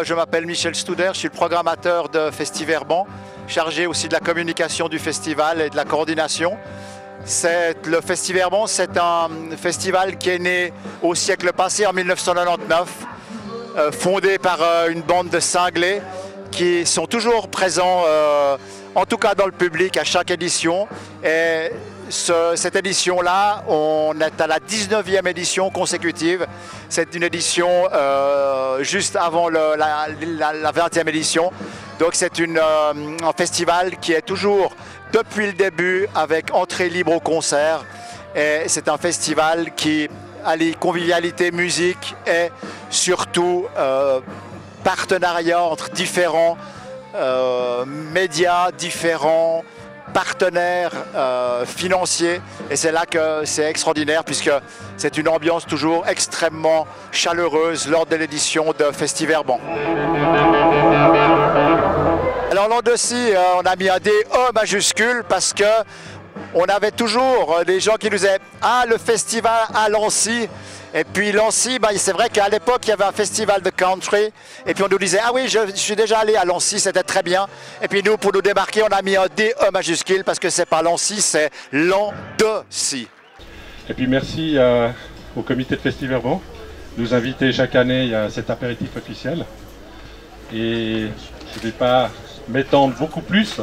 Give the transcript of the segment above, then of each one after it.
Je m'appelle Michel Studer, je suis le programmateur de Festiverban, chargé aussi de la communication du festival et de la coordination. Le Festiverban, c'est un festival qui est né au siècle passé, en 1999, fondé par une bande de cinglés qui sont toujours présents, en tout cas dans le public, à chaque édition. Et cette édition-là, on est à la 19e édition consécutive. C'est une édition juste avant la 20e édition. Donc c'est un festival qui est toujours, depuis le début, avec entrée libre au concert. Et c'est un festival qui allie convivialité, musique et surtout partenariat entre différents médias, différents partenaires financiers, et c'est là que c'est extraordinaire puisque c'est une ambiance toujours extrêmement chaleureuse lors de l'édition de Festiverban. Alors l'an ci, on a mis un DE majuscule parce que on avait toujours des gens qui nous disaient « Ah, le festival à Lancy ». Et puis Lancy, c'est vrai qu'à l'époque, il y avait un festival de country. Et puis on nous disait « Ah oui, je suis déjà allé à Lancy, c'était très bien ». Et puis nous, pour nous démarquer, on a mis un DE majuscule parce que c'est pas Lancy, c'est Lancy. Et puis merci au comité de Festiverban de nous inviter chaque année à cet apéritif officiel. Et je ne vais pas m'étendre beaucoup plus,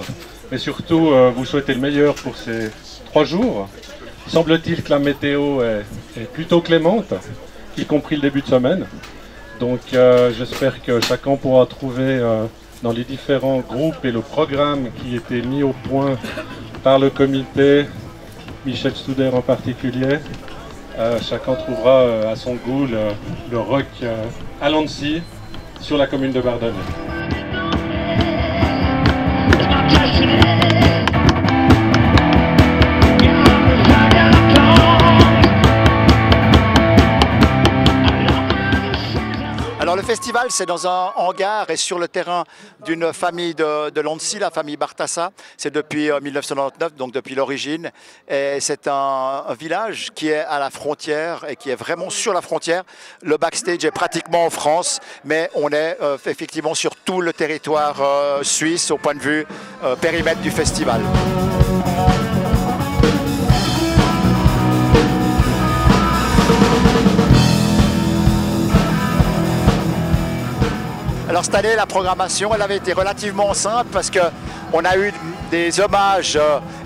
mais surtout vous souhaiter le meilleur pour ces 3 jours. Semble-t-il que la météo est plutôt clémente, y compris le début de semaine. Donc j'espère que chacun pourra trouver dans les différents groupes et le programme qui était mis au point par le comité, Michel Studer en particulier, chacun trouvera à son goût le rock à Lancy sur la commune de Bardonnay. Alors le festival, c'est dans un hangar et sur le terrain d'une famille de Lancy, la famille Bartassa. C'est depuis 1999, donc depuis l'origine. Et c'est un village qui est à la frontière et qui est vraiment sur la frontière. Le backstage est pratiquement en France, mais on est effectivement sur tout le territoire suisse au point de vue périmètre du festival. Alors cette année, la programmation, elle avait été relativement simple parce qu'on a eu des hommages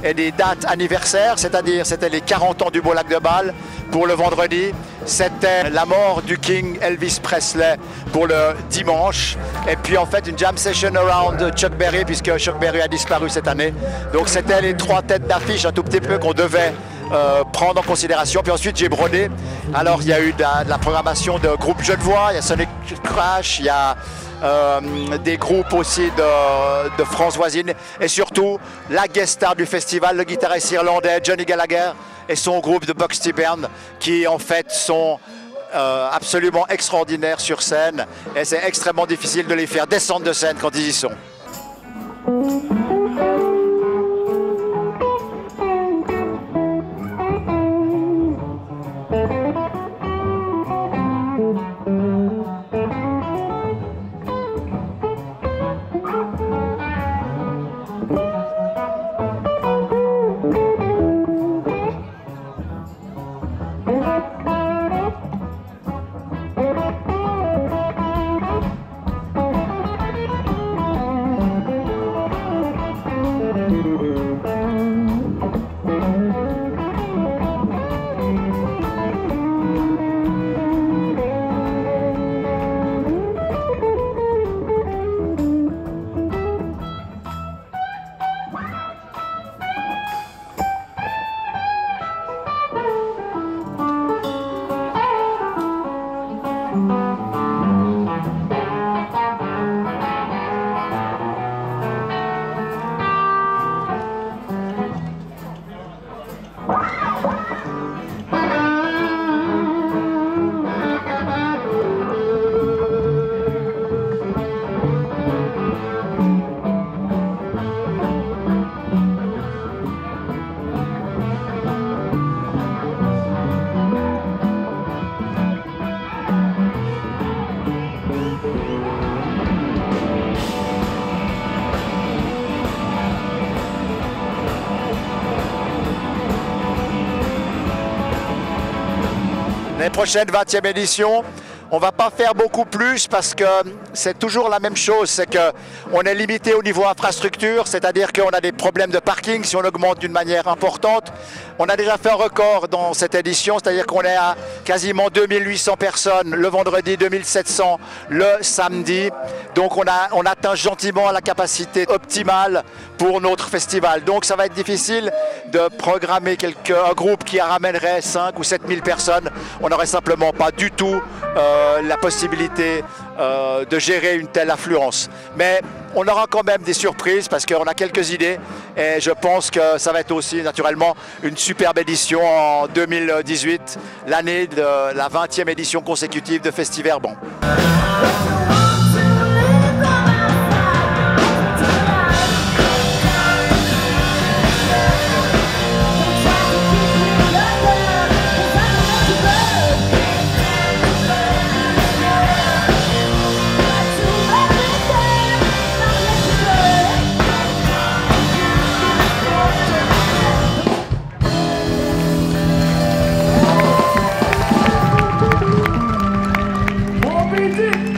et des dates anniversaires, c'est-à-dire c'était les 40 ans du Beau Lac de Bâle pour le vendredi, c'était la mort du King Elvis Presley pour le dimanche, et puis en fait une jam session around Chuck Berry puisque Chuck Berry a disparu cette année. Donc c'était les 3 têtes d'affiche un tout petit peu qu'on devait prendre en considération. Puis ensuite j'ai brodé. Alors il y a eu de la programmation de groupes Genevois, il y a Sonic Crash, il y a des groupes aussi de France voisine et surtout la guest star du festival, le guitariste irlandais Johnny Gallagher et son groupe de Buxty Band qui en fait sont absolument extraordinaires sur scène et c'est extrêmement difficile de les faire descendre de scène quand ils y sont. Les prochaines 20e éditions, on ne va pas faire beaucoup plus parce que c'est toujours la même chose, c'est qu'on est limité au niveau infrastructure, c'est-à-dire qu'on a des problèmes de parking si on augmente d'une manière importante. On a déjà fait un record dans cette édition, c'est-à-dire qu'on est à quasiment 2800 personnes le vendredi, 2700 le samedi. Donc on atteint gentiment la capacité optimale pour notre festival. Donc ça va être difficile de programmer un groupe qui ramènerait 5 ou 7 000 personnes. On n'aurait simplement pas du tout la possibilité de gérer une telle affluence. Mais on aura quand même des surprises parce qu'on a quelques idées et je pense que ça va être aussi naturellement une superbe édition en 2018, l'année de la 20e édition consécutive de Festiverban. Moby Dick!